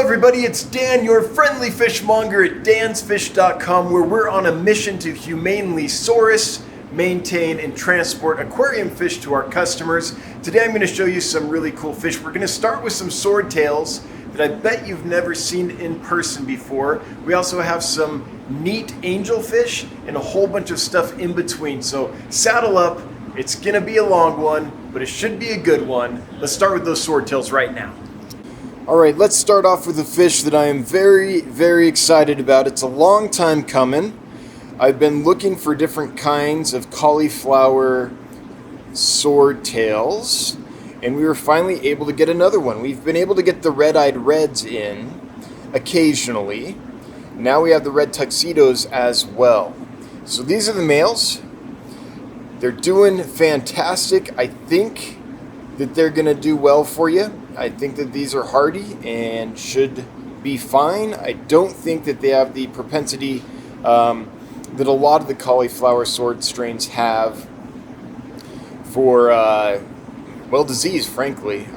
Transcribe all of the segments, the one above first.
everybody, it's Dan, your friendly fishmonger at dansfish.com, where we're on a mission to humanely source, maintain, and transport aquarium fish to our customers. Today I'm going to show you some really cool fish. We're going to start with some swordtails that I bet you've never seen in person before. We also have some neat angelfish and a whole bunch of stuff in between. So saddle up, it's going to be a long one, but it should be a good one. Let's start with those swordtails right now. Alright, let's start off with a fish that I am very excited about. It's a long time coming. I've been looking for different kinds of cauliflower swordtails, and we were finally able to get another one. We've been able to get the red-eyed reds in occasionally. Now we have the red tuxedos as well. So these are the males. They're doing fantastic. I think that they're going to do well for you. I think that these are hardy and should be fine. I don't think that they have the propensity that a lot of the cauliflower sword strains have for, disease, frankly.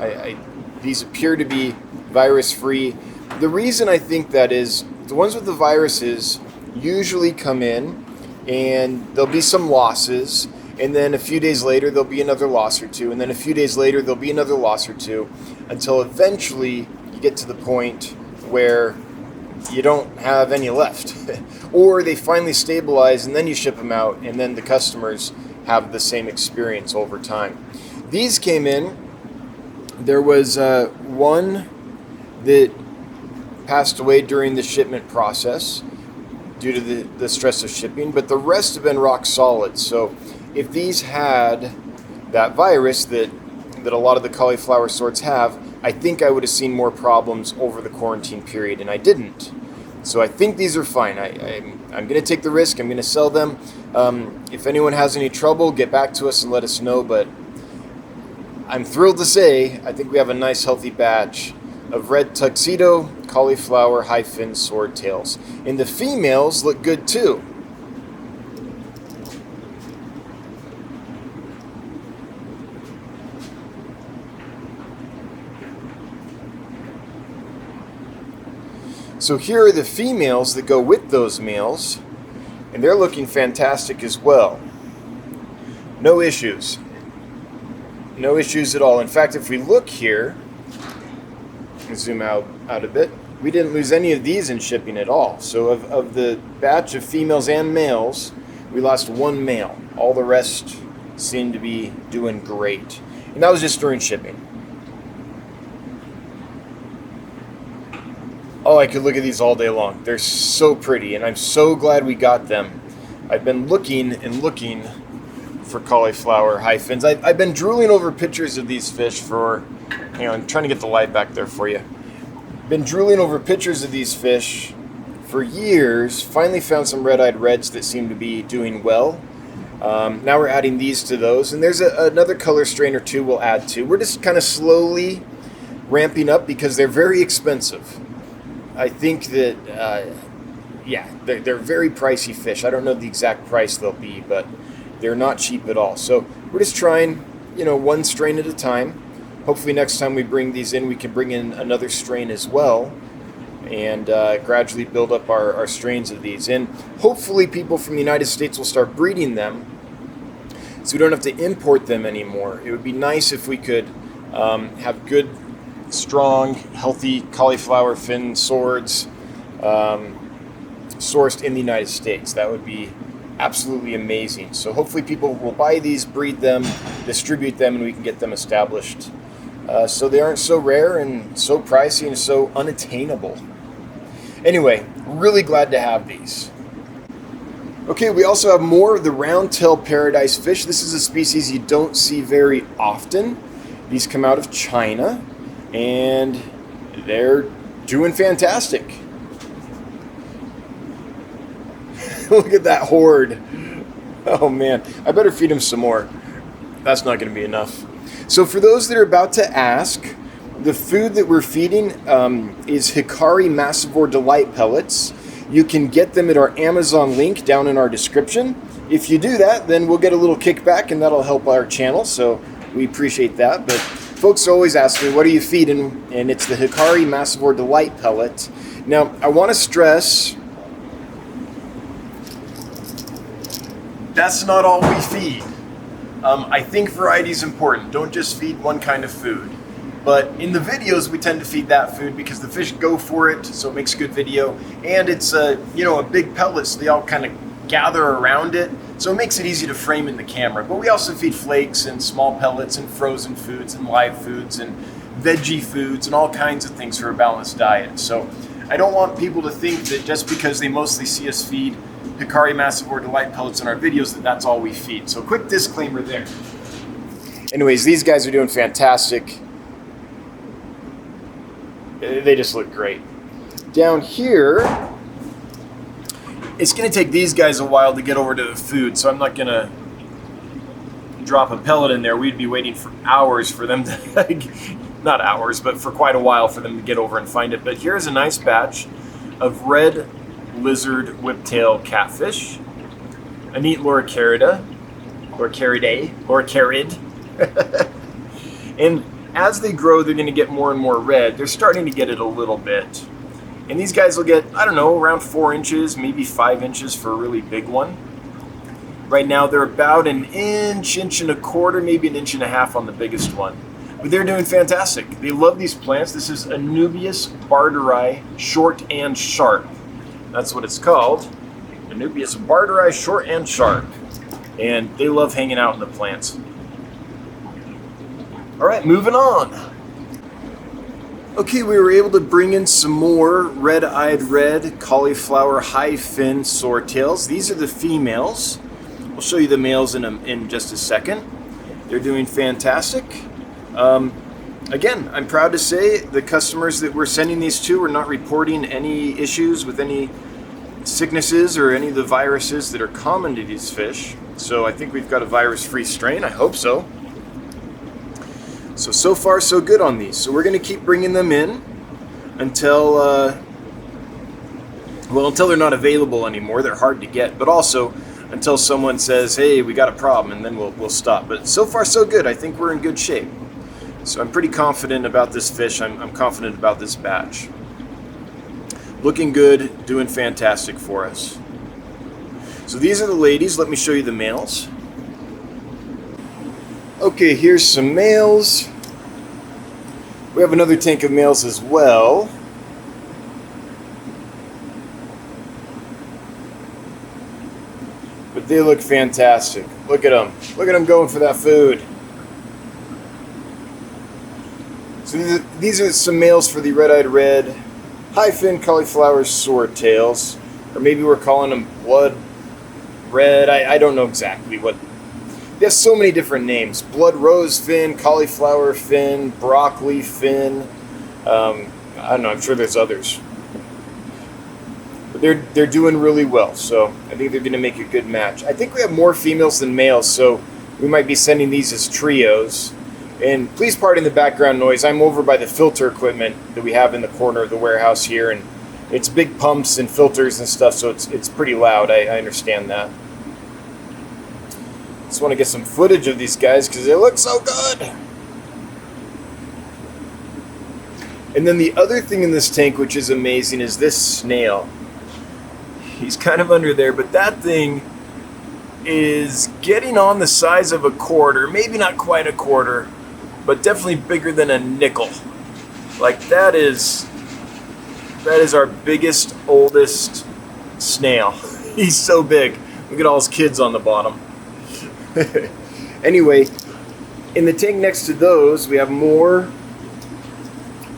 These appear to be virus-free. The reason I think that is, the ones with the viruses usually come in and there'll be some losses, and then a few days later there'll be another loss or two, and then a few days later there'll be another loss or two, until eventually you get to the point where you don't have any left. Or they finally stabilize and then you ship them out, and then the customers have the same experience over time. These came in. There was one that passed away during the shipment process due to the stress of shipping, but the rest have been rock solid. So if these had that virus that a lot of the cauliflower sorts have, I think I would have seen more problems over the quarantine period, and I didn't. So I think these are fine. I'm going to take the risk. I'm going to sell them. If anyone has any trouble, get back to us and let us know. But I'm thrilled to say I think we have a nice healthy batch of red tuxedo cauliflower high-fin swordtails. And the females look good too. So here are the females that go with those males, and they're looking fantastic as well. No issues. No issues at all. In fact, if we look here, zoom out a bit, we didn't lose any of these in shipping at all. So of the batch of females and males, we lost one male. All the rest seem to be doing great. And that was just during shipping. Oh, I could look at these all day long. They're so pretty, and I'm so glad we got them. I've been looking and looking for cauliflower high fins. I've been drooling over pictures of these fish for, I'm trying to get the light back there for you. Been drooling over pictures of these fish for years. Finally found some red-eyed reds that seem to be doing well. Now we're adding these to those, and there's another color strain or two we'll add to. We're just kind of slowly ramping up because they're very expensive. I think that, they're very pricey fish. I don't know the exact price they'll be, but they're not cheap at all. So we're just trying, one strain at a time. Hopefully next time we bring these in, we can bring in another strain as well, and gradually build up our strains of these. And hopefully people from the United States will start breeding them so we don't have to import them anymore. It would be nice if we could have good, strong, healthy cauliflower fin swords sourced in the United States. That would be absolutely amazing. So hopefully people will buy these, breed them, distribute them, and we can get them established so they aren't so rare and so pricey and so unattainable. Anyway, really glad to have these. Okay, we also have more of the round-tailed paradise fish. This is a species you don't see very often. These come out of China, and they're doing fantastic. Look at that horde. Oh man, I better feed them some more. That's not going to be enough. So for those that are about to ask, the food that we're feeding is Hikari Massivore Delight Pellets. You can get them at our Amazon link down in our description. If you do that, then we'll get a little kickback, and that'll help our channel, so we appreciate that. But Folks always ask me, what do you feed? And it's the Hikari Massivore Delight pellet. Now, I want to stress, that's not all we feed. I think variety is important. Don't just feed one kind of food. But in the videos, we tend to feed that food because the fish go for it, so it makes a good video. And it's a big pellet, so they all kind of gather around it. So it makes it easy to frame in the camera. But we also feed flakes and small pellets and frozen foods and live foods and veggie foods and all kinds of things for a balanced diet. So I don't want people to think that just because they mostly see us feed Hikari Massivore Delight pellets in our videos that that's all we feed. So quick disclaimer there. Anyways, these guys are doing fantastic. They just look great. Down here, it's going to take these guys a while to get over to the food, so I'm not going to drop a pellet in there. We'd be waiting for hours for them to, not hours, but for quite a while for them to get over and find it. But here's a nice batch of red lizard whiptail catfish, a neat loricaridae, and as they grow, they're going to get more and more red. They're starting to get it a little bit. And these guys will get, I don't know, around 4 inches, maybe 5 inches for a really big one. Right now, they're about an inch, inch and a quarter, maybe an inch and a half on the biggest one. But they're doing fantastic. They love these plants. This is Anubias barderi, short and sharp. That's what it's called. Anubias barderi, short and sharp. And they love hanging out in the plants. All right, moving on. Okay, we were able to bring in some more red-eyed red cauliflower high fin swordtails. These are the females. We'll show you the males in just a second. They're doing fantastic. Again, I'm proud to say the customers that we're sending these to are not reporting any issues with any sicknesses or any of the viruses that are common to these fish. So I think we've got a virus-free strain. I hope so. So far so good on these. So we're going to keep bringing them in until they're not available anymore. They're hard to get, but also until someone says, hey, we got a problem, and then we'll stop. But so far so good. I think we're in good shape. So I'm pretty confident about this fish. I'm confident about this batch. Looking good, doing fantastic for us. So these are the ladies. Let me show you the males. Okay, here's some males. We have another tank of males as well. But they look fantastic. Look at them. Look at them going for that food. So these are some males for the red-eyed red high fin cauliflower swordtails. Or maybe we're calling them blood red. I don't know exactly what. They have so many different names. Blood rose fin, cauliflower fin, broccoli fin. I don't know, I'm sure there's others. But they're doing really well, so I think they're going to make a good match. I think we have more females than males, so we might be sending these as trios. And please pardon the background noise. I'm over by the filter equipment that we have in the corner of the warehouse here, and it's big pumps and filters and stuff, so it's pretty loud. I understand that. Just want to get some footage of these guys because they look so good. And then the other thing in this tank, which is amazing, is this snail. He's kind of under there, but that thing is getting on the size of a quarter. Maybe not quite a quarter, but definitely bigger than a nickel. Like that is our biggest, oldest snail. He's so big. Look at all his kids on the bottom. Anyway, in the tank next to those, we have more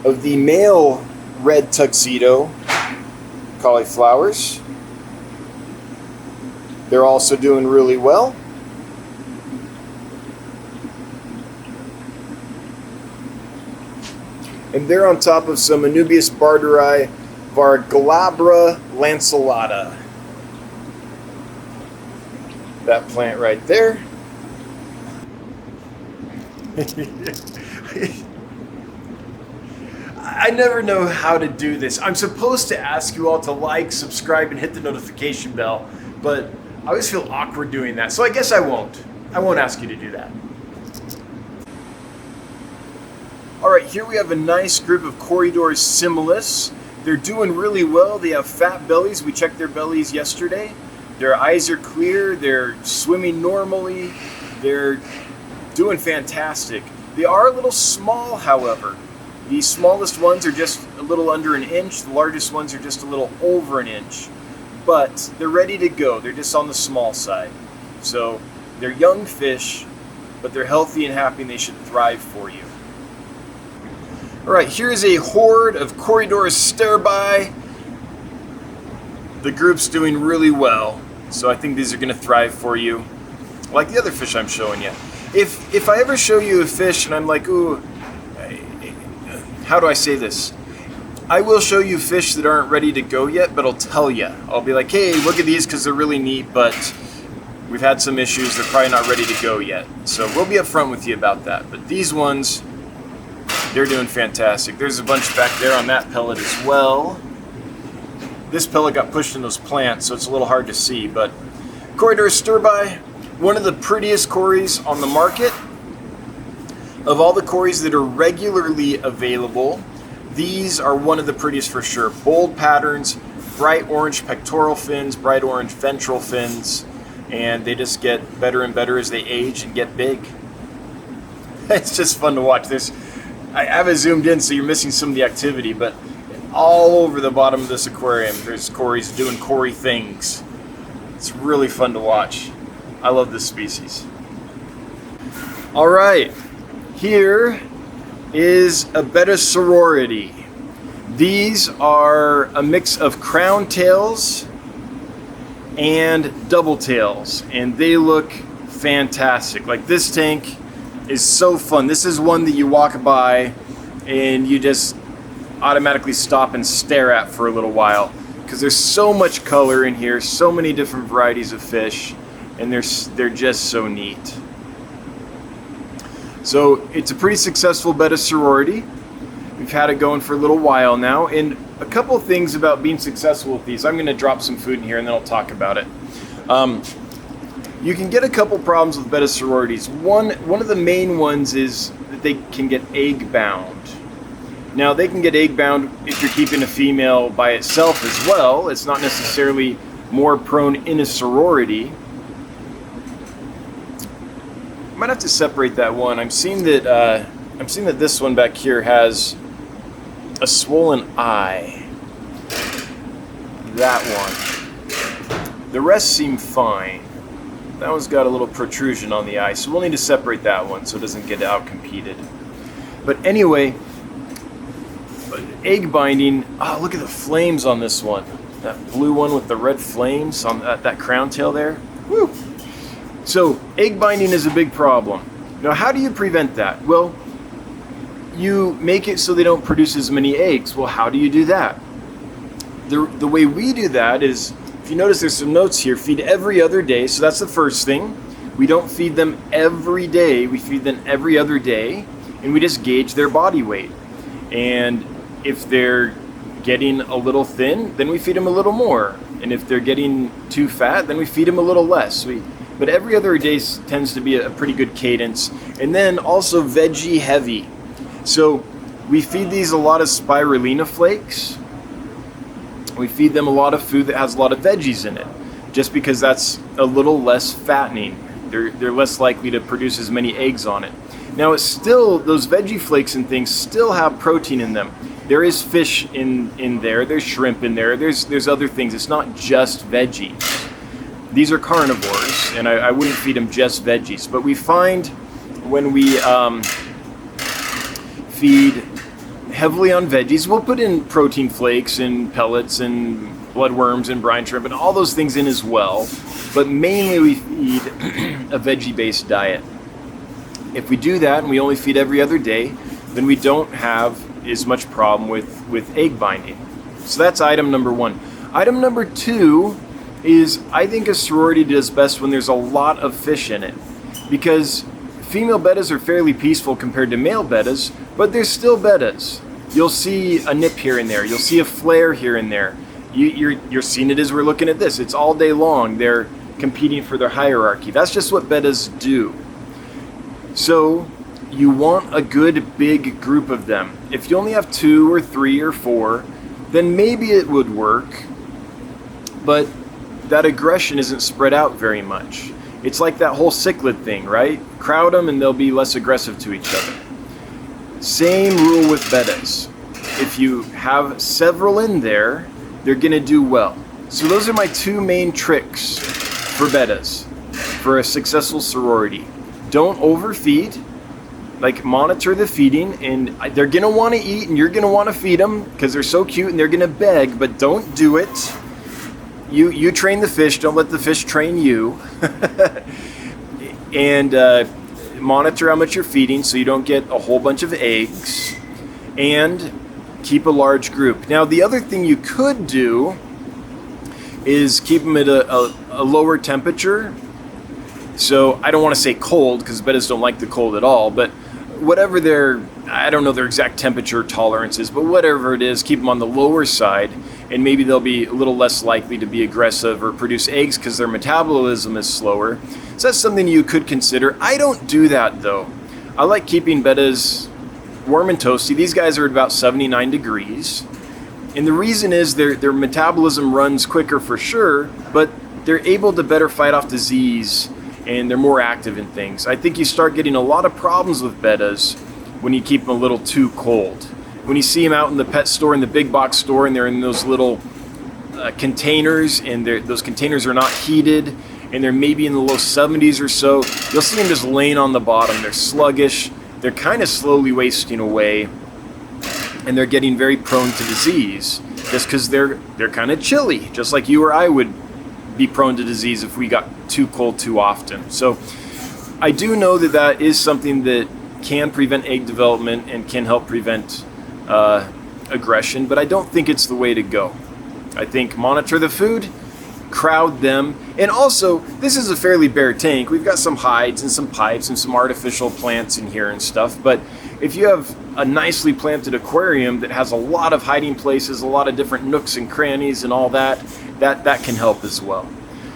of the male red tuxedo cauliflowers. They're also doing really well. And they're on top of some Anubias barderi varglabra lanceolata. That plant right there. I never know how to do this. I'm supposed to ask you all to like, subscribe, and hit the notification bell, but I always feel awkward doing that, so I guess I won't. I won't ask you to do that. Alright, here we have a nice group of Corydoras similis. They're doing really well. They have fat bellies. We checked their bellies yesterday. Their eyes are clear. They're swimming normally. They're doing fantastic. They are a little small, however. The smallest ones are just a little under an inch. The largest ones are just a little over an inch. But they're ready to go. They're just on the small side. So they're young fish, but they're healthy and happy and they should thrive for you. Alright, here's a horde of Corydoras sterbai. The group's doing really well, so I think these are going to thrive for you, like the other fish I'm showing you. If I ever show you a fish and I'm like, ooh, how do I say this? I will show you fish that aren't ready to go yet, but I'll tell you. I'll be like, hey, look at these because they're really neat, but we've had some issues. They're probably not ready to go yet. So we'll be upfront with you about that. But these ones, they're doing fantastic. There's a bunch back there on that pellet as well. This pellet got pushed in those plants, so it's a little hard to see. But Corydoras sterbai, one of the prettiest Corys on the market. Of all the Corys that are regularly available, these are one of the prettiest for sure. Bold patterns, bright orange pectoral fins, bright orange ventral fins, and they just get better and better as they age and get big. It's just fun to watch. I have it zoomed in so you're missing some of the activity, but all over the bottom of this aquarium there's Corys doing Cory things. It's really fun to watch. I love this species. Alright, here is a betta sorority. These are a mix of crown tails and double tails, and they look fantastic. Like, this tank is so fun. This is one that you walk by and you just automatically stop and stare at for a little while because there's so much color in here, so many different varieties of fish, and they're just so neat. So it's a pretty successful betta sorority. We've had it going for a little while now, and a couple of things about being successful with these. I'm going to drop some food in here and then I'll talk about it. You can get a couple problems with betta sororities. One of the main ones is that they can get egg bound. Now, they can get egg bound if you're keeping a female by itself as well. It's not necessarily more prone in a sorority. I might have to separate that one. I'm seeing that this one back here has a swollen eye. That one. The rest seem fine. That one's got a little protrusion on the eye, so we'll need to separate that one so it doesn't get out-competed. But anyway, egg binding, look at the flames on this one. That blue one with the red flames on that crown tail there. Woo! So, egg binding is a big problem. Now, how do you prevent that? Well, you make it so they don't produce as many eggs. Well, how do you do that? The way we do that is, if you notice there's some notes here, feed every other day. So that's the first thing. We don't feed them every day. We feed them every other day, and we just gauge their body weight. And if they're getting a little thin, then we feed them a little more. And if they're getting too fat, then we feed them a little less. But every other day tends to be a pretty good cadence. And then also veggie heavy. So we feed these a lot of spirulina flakes. We feed them a lot of food that has a lot of veggies in it, just because that's a little less fattening. They're less likely to produce as many eggs on it. Now, it's still, those veggie flakes and things still have protein in them. There is fish in there, there's shrimp in there, there's other things. It's not just veggies. These are carnivores, and I wouldn't feed them just veggies. But we find when we feed heavily on veggies, we'll put in protein flakes and pellets and bloodworms and brine shrimp and all those things in as well. But mainly we feed a veggie-based diet. If we do that and we only feed every other day, then we don't have as much problem with egg binding. So that's item number one. Item number two is, I think a sorority does best when there's a lot of fish in it, because female bettas are fairly peaceful compared to male bettas, but they're still bettas. You'll see a nip here and there. You'll see a flare here and there. You're seeing it as we're looking at this. It's all day long. They're competing for their hierarchy. That's just what bettas do. So you want a good big group of them. If you only have 2 or 3 or 4, then maybe it would work, but that aggression isn't spread out very much. It's like that whole cichlid thing, right? Crowd them and they'll be less aggressive to each other. Same rule with bettas. If you have several in there, they're gonna do well. So those are my 2 main tricks for bettas, for a successful sorority. Don't overfeed, like monitor the feeding, and they're gonna wanna eat and you're gonna wanna feed them because they're so cute and they're gonna beg, but don't do it. You train the fish, don't let the fish train you. And monitor how much you're feeding so you don't get a whole bunch of eggs, and keep a large group. Now the other thing you could do is keep them at a lower temperature. So I don't want to say cold because bettas don't like the cold at all, but whatever their, I don't know their exact temperature tolerance is, but whatever it is, keep them on the lower side, and maybe they'll be a little less likely to be aggressive or produce eggs because their metabolism is slower. So that's something you could consider. I don't do that though. I like keeping bettas warm and toasty. These guys are at about 79 degrees. And the reason is their metabolism runs quicker for sure, but they're able to better fight off disease and they're more active in things. I think you start getting a lot of problems with bettas when you keep them a little too cold. When you see them out in the pet store, in the big box store, and they're in those little containers, and those containers are not heated, and they're maybe in the low 70s or so, you'll see them just laying on the bottom. They're sluggish, they're kind of slowly wasting away, and they're getting very prone to disease just because they're kind of chilly, just like you or I would be prone to disease if we got too cold too often. So I do know that is something that can prevent egg development and can help prevent aggression, but I don't think it's the way to go. I think monitor the food, crowd them, and also this is a fairly bare tank. We've got some hides and some pipes and some artificial plants in here and stuff, but if you have a nicely planted aquarium that has a lot of hiding places, a lot of different nooks and crannies and all that can help as well.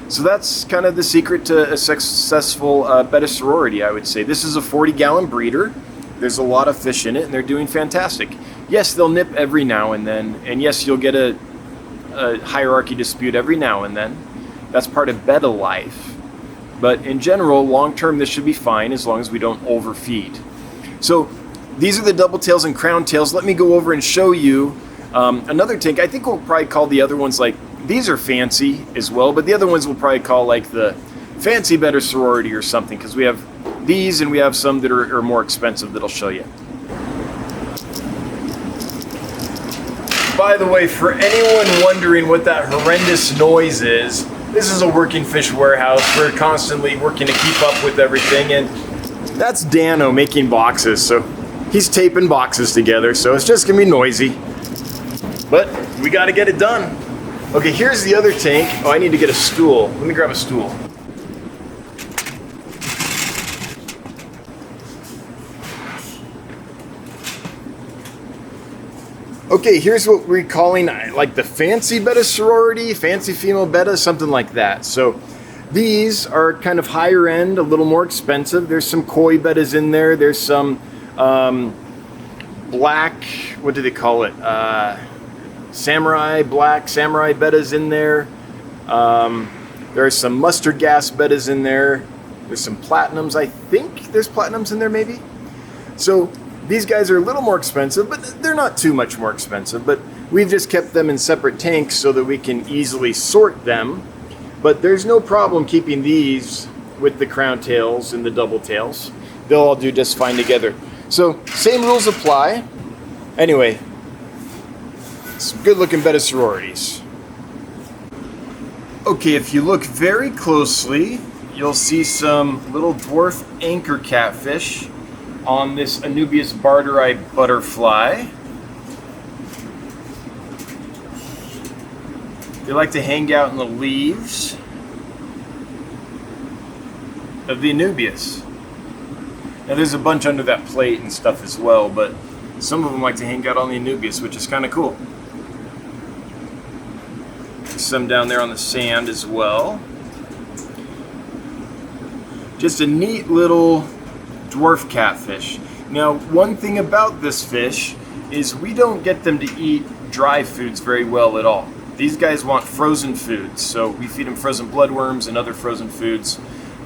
So that's kind of the secret to a successful betta sorority, I would say. This is a 40-gallon breeder. There's a lot of fish in it, and they're doing fantastic. Yes, they'll nip every now and then, and yes, you'll get a hierarchy dispute every now and then. That's part of betta life. But in general, long-term, this should be fine as long as we don't overfeed. So these are the double tails and crown tails. Let me go over and show you another tank. I think we'll probably call the other ones, like, these are fancy as well, but the other ones we'll probably call like the fancy betta sorority or something, because we have these and we have some that are more expensive that I'll show you. By the way, for anyone wondering what that horrendous noise is, this is a working fish warehouse. We're constantly working to keep up with everything, and that's Danio making boxes. So he's taping boxes together, so it's just gonna be noisy. But we gotta get it done. Okay, here's the other tank. Oh, I need to get a stool. Let me grab a stool. Okay, here's what we're calling like the fancy betta sorority, fancy female betta, something like that. So these are kind of higher end, a little more expensive. There's some koi bettas in there. There's some black, what do they call it? Black samurai bettas in there. There are some mustard gas bettas in there. There's some platinums. I think there's platinums in there maybe. So these guys are a little more expensive, but they're not too much more expensive. But we've just kept them in separate tanks so that we can easily sort them. But there's no problem keeping these with the crown tails and the double tails. They'll all do just fine together. So same rules apply. Anyway, some good looking betta sororities. Okay, if you look very closely, you'll see some little dwarf anchor catfish on this Anubias barteri butterfly. They like to hang out in the leaves of the Anubias. Now there's a bunch under that plate and stuff as well, but some of them like to hang out on the Anubias, which is kind of cool. Some down there on the sand as well. Just a neat little dwarf catfish. Now, one thing about this fish is we don't get them to eat dry foods very well at all. These guys want frozen foods, so we feed them frozen bloodworms and other frozen foods.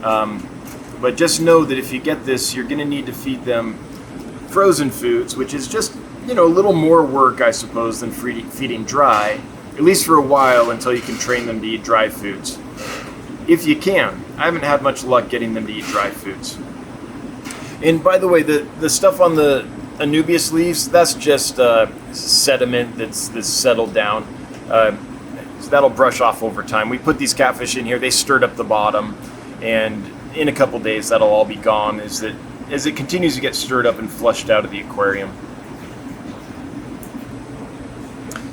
But just know that if you get this, you're going to need to feed them frozen foods, which is just, a little more work, I suppose, than feeding dry, at least for a while until you can train them to eat dry foods. If you can. I haven't had much luck getting them to eat dry foods. And by the way, the stuff on the Anubias leaves, that's just sediment that's settled down. So that'll brush off over time. We put these catfish in here, they stirred up the bottom, and in a couple days that'll all be gone as it continues to get stirred up and flushed out of the aquarium.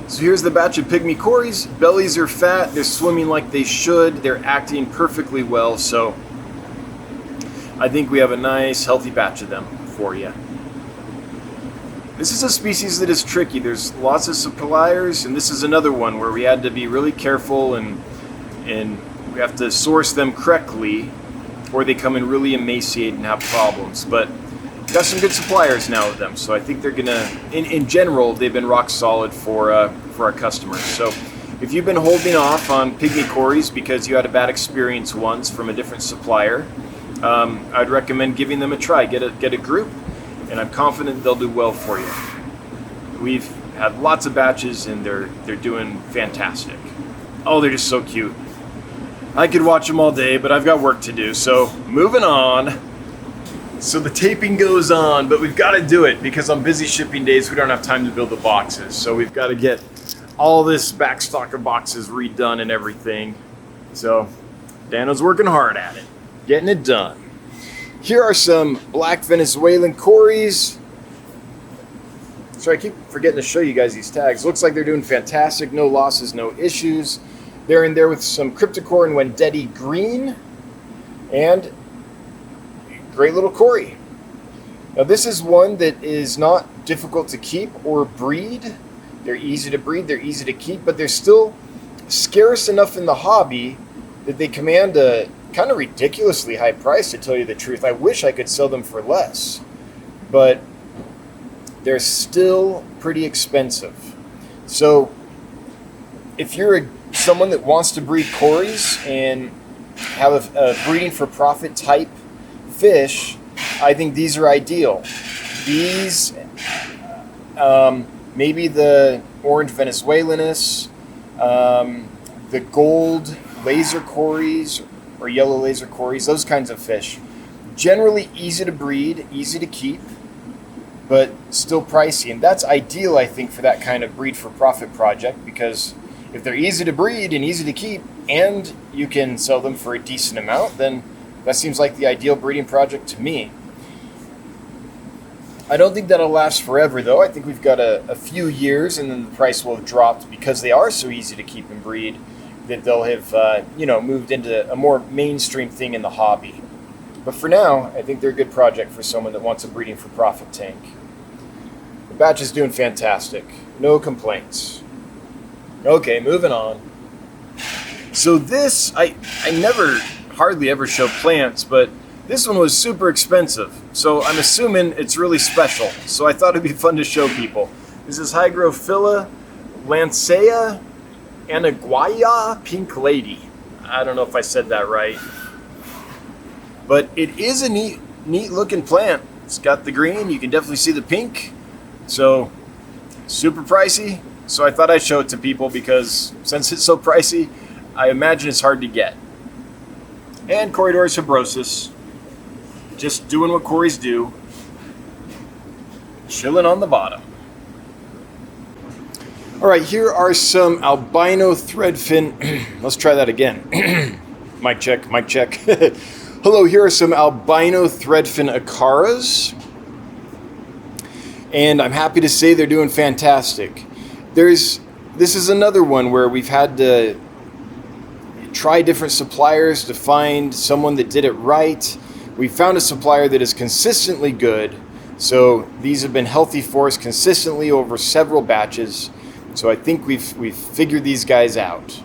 So here's the batch of pygmy Corys. Bellies are fat, they're swimming like they should, they're acting perfectly well, so I think we have a nice healthy batch of them for you. This is a species that is tricky. There's lots of suppliers, and this is another one where we had to be really careful and we have to source them correctly, or they come in really emaciated and have problems. But we've got some good suppliers now of them, so I think they're gonna, in general, they've been rock solid for our customers. So if you've been holding off on pygmy Corys because you had a bad experience once from a different supplier, I'd recommend giving them a try. Get a group, and I'm confident they'll do well for you. We've had lots of batches, and they're doing fantastic. Oh, they're just so cute. I could watch them all day, but I've got work to do, so moving on. So the taping goes on, but we've got to do it because on busy shipping days, we don't have time to build the boxes. So we've got to get all this back stock of boxes redone and everything. So Dano's working hard at it, getting it done. Here are some black Venezuelan Corys. Sorry, I keep forgetting to show you guys these tags. Looks like they're doing fantastic. No losses, no issues. They're in there with some Cryptocore and Wendetti green. And great little Cory. Now this is one that is not difficult to keep or breed. They're easy to breed, they're easy to keep, but they're still scarce enough in the hobby that they command a kind of ridiculously high price, to tell you the truth. I wish I could sell them for less, but they're still pretty expensive. So if you're someone that wants to breed Corys and have a breeding for profit type fish, I think these are ideal. These, maybe the orange Venezuelanus, the gold laser Corys or yellow laser Corys, those kinds of fish. Generally easy to breed, easy to keep, but still pricey. And that's ideal, I think, for that kind of breed for profit project, because if they're easy to breed and easy to keep and you can sell them for a decent amount, then that seems like the ideal breeding project to me. I don't think that'll last forever, though. I think we've got a few years, and then the price will have dropped because they are so easy to keep and breed that they'll have, moved into a more mainstream thing in the hobby. But for now, I think they're a good project for someone that wants a breeding for profit tank. The batch is doing fantastic. No complaints. Okay, moving on. So this, I never hardly ever show plants, but this one was super expensive. So I'm assuming it's really special. So I thought it'd be fun to show people. This is Hygrophila lancea anaguaya pink lady. I don't know if I said that right, but it is a neat looking plant. It's got the green, you can definitely see the pink. So super pricey. So I thought I'd show it to people because since it's so pricey, I imagine it's hard to get. And Corydoras fibrosus, just doing what Corys do, chilling on the bottom. All right, here are some albino threadfin. Let's try that again. Mic check, mic check. Hello, here are some albino threadfin acaras. And I'm happy to say they're doing fantastic. This is another one where we've had to try different suppliers to find someone that did it right. We found a supplier that is consistently good. So these have been healthy for us consistently over several batches. So I think we've figured these guys out.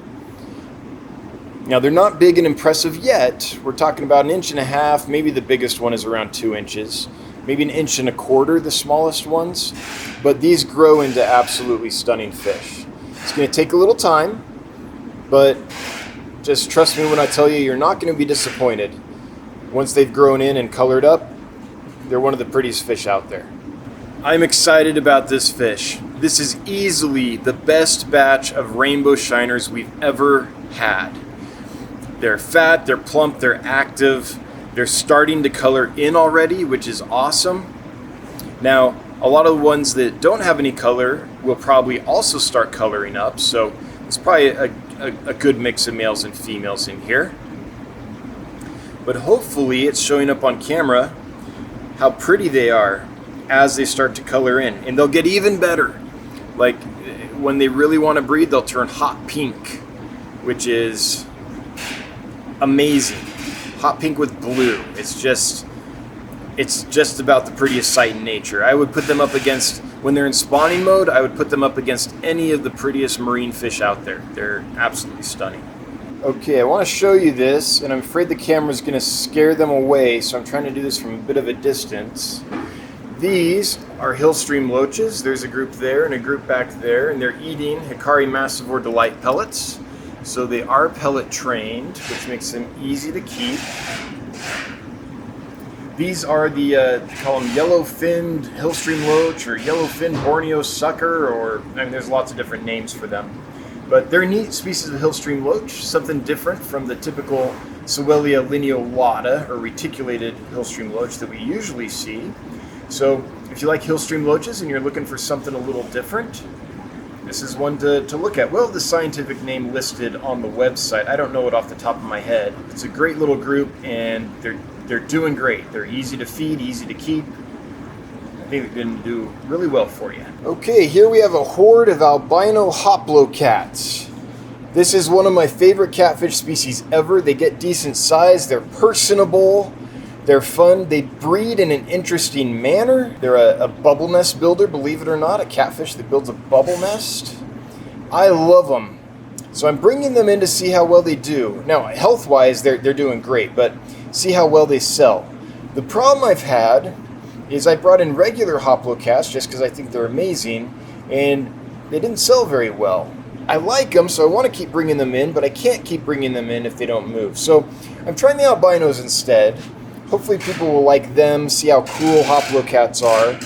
Now, they're not big and impressive yet. We're talking about 1.5 inches. Maybe the biggest one is around 2 inches. Maybe 1.25 inches, the smallest ones. But these grow into absolutely stunning fish. It's going to take a little time, but just trust me when I tell you, you're not going to be disappointed. Once they've grown in and colored up, they're one of the prettiest fish out there. I'm excited about this fish. This is easily the best batch of rainbow shiners we've ever had. They're fat, they're plump, they're active. They're starting to color in already, which is awesome. Now, a lot of the ones that don't have any color will probably also start coloring up, so it's probably a good mix of males and females in here. But hopefully it's showing up on camera how pretty they are as they start to color in. And they'll get even better. Like when they really want to breed, they'll turn hot pink, which is amazing. Hot pink with blue. It's just about the prettiest sight in nature. I would put them up against, when they're in spawning mode, I would put them up against any of the prettiest marine fish out there. They're absolutely stunning. Okay, I want to show you this, and I'm afraid the camera's going to scare them away, so I'm trying to do this from a bit of a distance. These are hillstream loaches. There's a group there and a group back there, and they're eating Hikari Massivore Delight pellets. So they are pellet trained, which makes them easy to keep. These are the, they call them yellow-finned hillstream loach or yellow-finned Borneo sucker, or, I mean, there's lots of different names for them. But they're neat species of hillstream loach, something different from the typical Sowelia lineolata, or reticulated hillstream loach that we usually see. So if you like hillstream loaches and you're looking for something a little different, this is one to look at. Well, the scientific name listed on the website, I don't know it off the top of my head. It's a great little group, and they're doing great. They're easy to feed, easy to keep. I think they're going to do really well for you. Okay, here we have a horde of albino hoplo cats. This is one of my favorite catfish species ever. They get decent size, they're personable, they're fun, they breed in an interesting manner. They're a bubble nest builder, believe it or not, a catfish that builds a bubble nest. I love them. So I'm bringing them in to see how well they do. Now, health-wise, they're doing great, but see how well they sell. The problem I've had is I brought in regular hoplo cats just because I think they're amazing, and they didn't sell very well. I like them, so I want to keep bringing them in, but I can't keep bringing them in if they don't move. So I'm trying the albinos instead. Hopefully people will like them, see how cool hoplo cats are,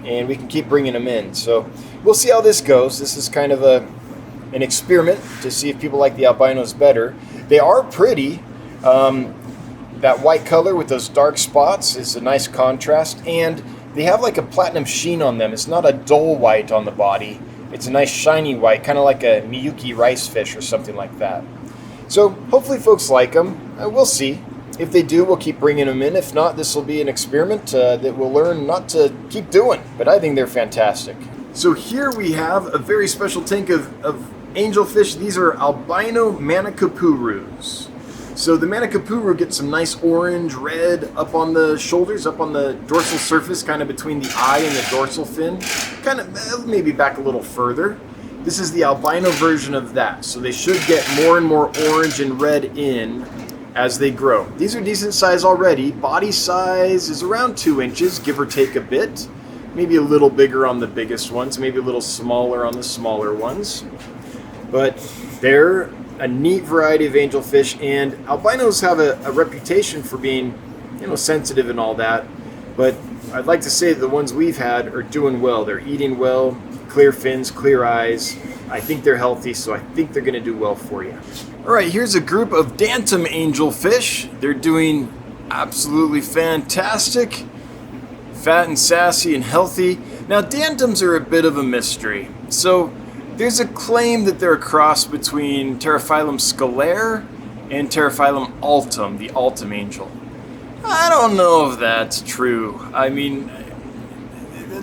and we can keep bringing them in. So we'll see how this goes. This is kind of an experiment to see if people like the albinos better. They are pretty. That white color with those dark spots is a nice contrast, and they have like a platinum sheen on them. It's not a dull white on the body. It's a nice shiny white, kind of like a Miyuki rice fish or something like that. So hopefully folks like them. We'll see. If they do, we'll keep bringing them in. If not, this will be an experiment that we'll learn not to keep doing. But I think they're fantastic. So here we have a very special tank of angelfish. These are albino Manicapurus. So the Manicapuru gets some nice orange, red up on the shoulders, up on the dorsal surface, kind of between the eye and the dorsal fin. Kind of maybe back a little further. This is the albino version of that. So they should get more and more orange and red in as they grow. These are decent size already. Body size is around 2 inches, give or take a bit. Maybe a little bigger on the biggest ones, maybe a little smaller on the smaller ones. But they're a neat variety of angelfish, and albinos have a reputation for being, sensitive and all that. But I'd like to say the ones we've had are doing well. They're eating well, clear fins, clear eyes. I think they're healthy, so I think they're going to do well for you. All right, here's a group of Dantum angelfish. They're doing absolutely fantastic. Fat and sassy and healthy. Now, Dantums are a bit of a mystery. So there's a claim that they're a cross between Pterophyllum scalare and Pterophyllum altum, the altum angel. I don't know if that's true. I mean,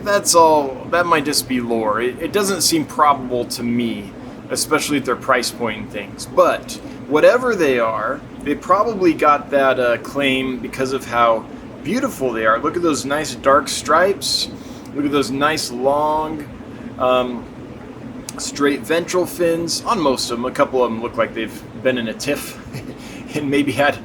that might just be lore. It doesn't seem probable to me, especially at their price point and things. But whatever they are, they probably got that claim because of how beautiful they are. Look at those nice dark stripes. Look at those nice long Straight ventral fins on most of them. A couple of them look like they've been in a tiff and maybe had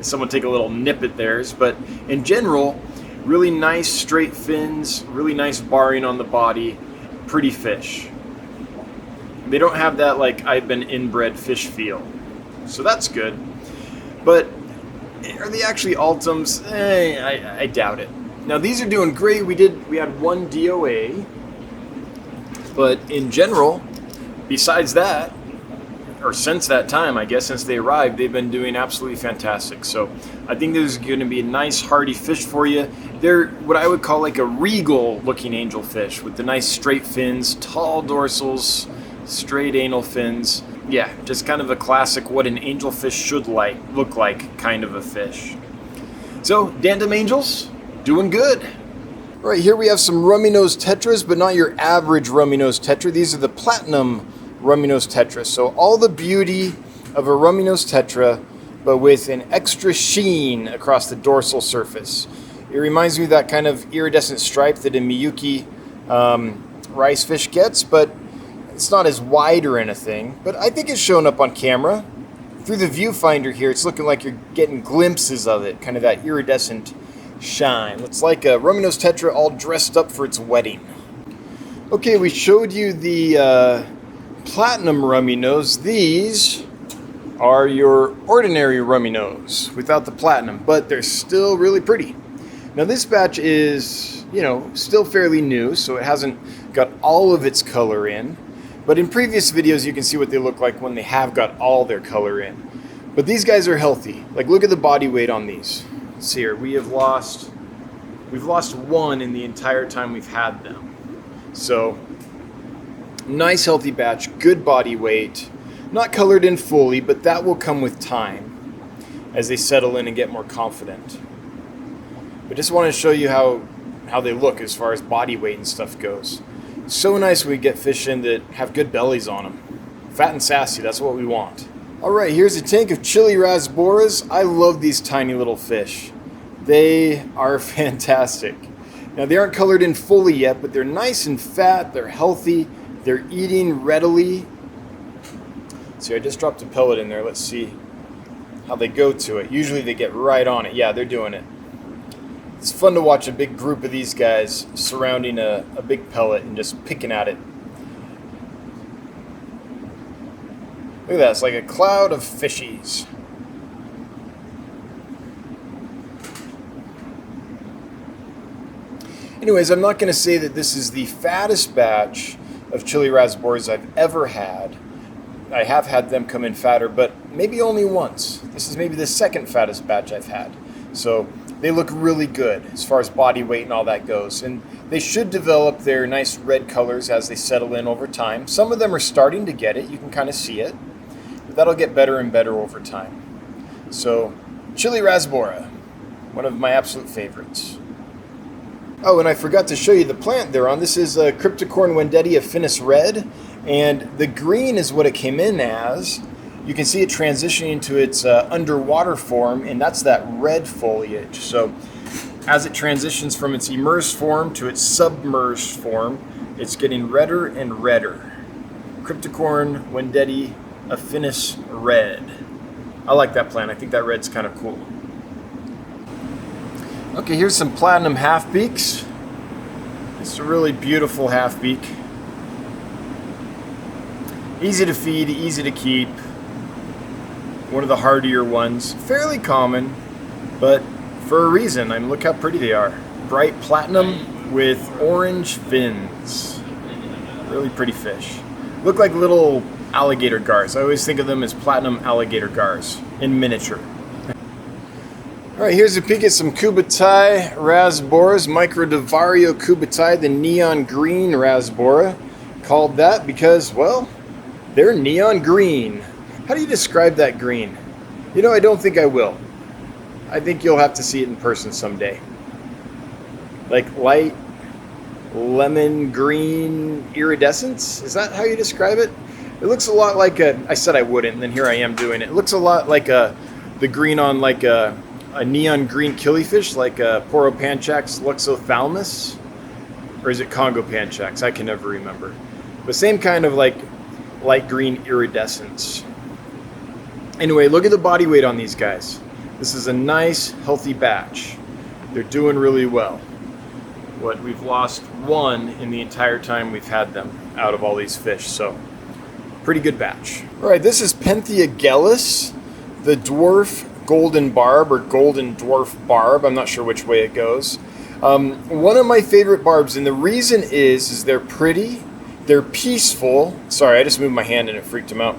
someone take a little nip at theirs. But in general, really nice straight fins, really nice barring on the body, pretty fish. They don't have that like I've been inbred fish feel, so that's good. But are they actually Ultims? I doubt it. Now these are doing great. We had one DOA, but in general, besides that, or since that time, I guess, since they arrived, they've been doing absolutely fantastic. So I think this is going to be a nice hardy fish for you. They're what I would call like a regal looking angelfish with the nice straight fins, tall dorsals, straight anal fins. Yeah, just kind of a classic what an angelfish should look like kind of a fish. So, Dandom Angels, doing good. Right, here we have some Rummynose Tetras, but not your average Rummynose Tetra. These are the Platinum Rummynose Tetra. So all the beauty of a Rummynose Tetra, but with an extra sheen across the dorsal surface. It reminds me of that kind of iridescent stripe that a Miyuki rice fish gets, but it's not as wide or anything. But I think it's showing up on camera. Through the viewfinder here, it's looking like you're getting glimpses of it, kind of that iridescent shine. It's like a Rummynose Tetra all dressed up for its wedding. Okay, we showed you the Platinum Rummynose. These are your ordinary Rummynose without the platinum, but they're still really pretty. Now this batch is, still fairly new, so it hasn't got all of its color in. But in previous videos, you can see what they look like when they have got all their color in. But these guys are healthy. Like, look at the body weight on these. Let's see here. We've lost one in the entire time we've had them. So, nice healthy batch, good body weight. Not colored in fully, but that will come with time as they settle in and get more confident. But just want to show you how they look as far as body weight and stuff goes. So nice when we get fish in that have good bellies on them. Fat and sassy, that's what we want. Alright, here's a tank of chili rasboras. I love these tiny little fish. They are fantastic. Now they aren't colored in fully yet, but they're nice and fat, they're healthy, they're eating readily. See, I just dropped a pellet in there. Let's see how they go to it. Usually they get right on it. Yeah, they're doing it. It's fun to watch a big group of these guys surrounding a big pellet and just picking at it. Look at that, it's like a cloud of fishies. Anyways, I'm not going to say that this is the fattest batch of chili rasboras I've ever had. I have had them come in fatter, but maybe only once. This is maybe the second fattest batch I've had. So they look really good as far as body weight and all that goes. And they should develop their nice red colors as they settle in over time. Some of them are starting to get it. You can kind of see it. But that'll get better and better over time. So, chili rasbora, one of my absolute favorites. Oh, and I forgot to show you the plant they're on. This is Cryptocorn wendetti affinis red. And the green is what it came in as. You can see it transitioning to its underwater form, and that's that red foliage. So as it transitions from its immersed form to its submerged form, it's getting redder and redder. Cryptocorn wendetti affinis red. I like that plant. I think that red's kind of cool. Okay, here's some platinum half-beaks. It's a really beautiful half-beak. Easy to feed, easy to keep. One of the hardier ones. Fairly common, but for a reason. I mean, look how pretty they are. Bright platinum with orange fins. Really pretty fish. Look like little alligator gars. I always think of them as platinum alligator gars in miniature. Alright, here's a peek at some Kubutai rasboras. Microdevario Kubutai, the neon green rasbora. Called that because, well, they're neon green. How do you describe that green? I don't think I will. I think you'll have to see it in person someday. Like light lemon green iridescence? Is that how you describe it? It looks a lot like I said I wouldn't, and then here I am doing it. It looks a lot like the green on like a neon green killifish, like Poropanchax luxophthalmus. Or is it Congo Panchax? I can never remember. But same kind of like light green iridescence. Anyway, look at the body weight on these guys. This is a nice, healthy batch. They're doing really well. We've lost one in the entire time we've had them out of all these fish, so pretty good batch. All right, this is Penthea gellis, the dwarf golden barb or golden dwarf barb. I'm not sure which way it goes. One of my favorite barbs, and the reason is they're pretty, they're peaceful. Sorry, I just moved my hand and it freaked him out.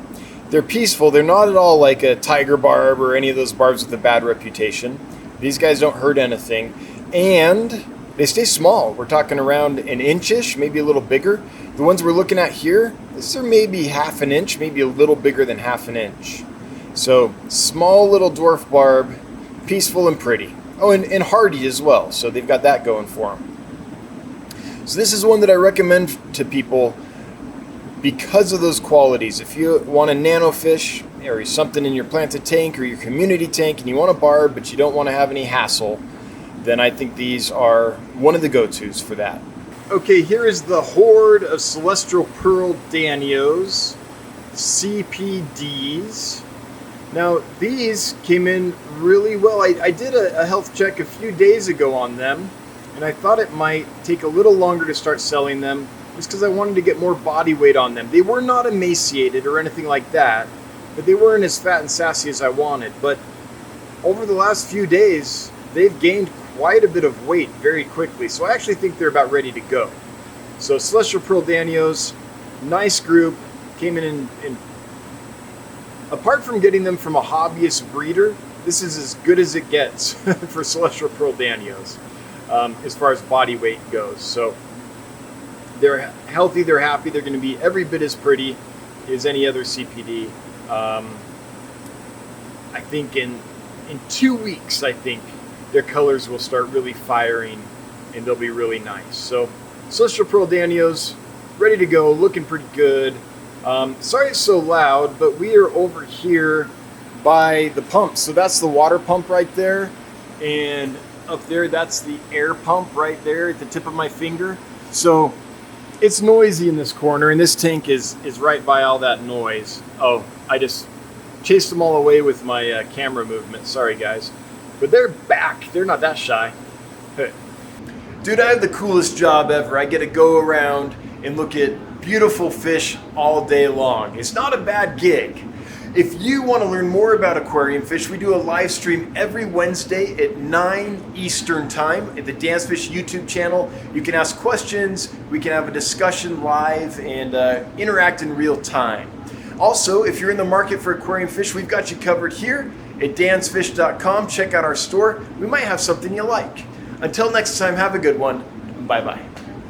They're peaceful. They're not at all like a tiger barb or any of those barbs with a bad reputation. These guys don't hurt anything, and they stay small. We're talking around an inch-ish, maybe a little bigger. The ones we're looking at here, these are maybe half an inch, maybe a little bigger than half an inch. So small little dwarf barb, peaceful and pretty. Oh, and hardy as well, so they've got that going for them. So this is one that I recommend to people because of those qualities. If you want a nano fish or something in your planted tank or your community tank and you want a barb but you don't want to have any hassle, then I think these are one of the go-tos for that. Okay, here is the horde of celestial pearl Danios, CPDs. Now these came in really well. I did a health check a few days ago on them, and I thought it might take a little longer to start selling them just because I wanted to get more body weight on them. They were not emaciated or anything like that, but they weren't as fat and sassy as I wanted. But over the last few days, they've gained quite a bit of weight very quickly, so I actually think they're about ready to go. So celestial pearl Danios, nice group, came in apart from getting them from a hobbyist breeder, this is as good as it gets for celestial pearl Danios as far as body weight goes. So they're healthy, they're happy, they're going to be every bit as pretty as any other CPD. I think in 2 weeks, I think their colors will start really firing and they'll be really nice. So celestial pearl Danios, ready to go, looking pretty good. Sorry it's so loud, but we are over here by the pump. So that's the water pump right there, and up there that's the air pump right there at the tip of my finger. So it's noisy in this corner, and this tank is right by all that noise. Oh, I just chased them all away with my camera movement. Sorry guys, but they're back. They're not that shy. Dude, I have the coolest job ever. I get to go around and look at beautiful fish all day long. It's not a bad gig. If you want to learn more about aquarium fish, we do a live stream every Wednesday at 9 Eastern time at the Dance Fish YouTube channel. You can ask questions, we can have a discussion live, and interact in real time. Also, if you're in the market for aquarium fish, we've got you covered here at dansfish.com. Check out our store. We might have something you like. Until next time, have a good one. Bye-bye.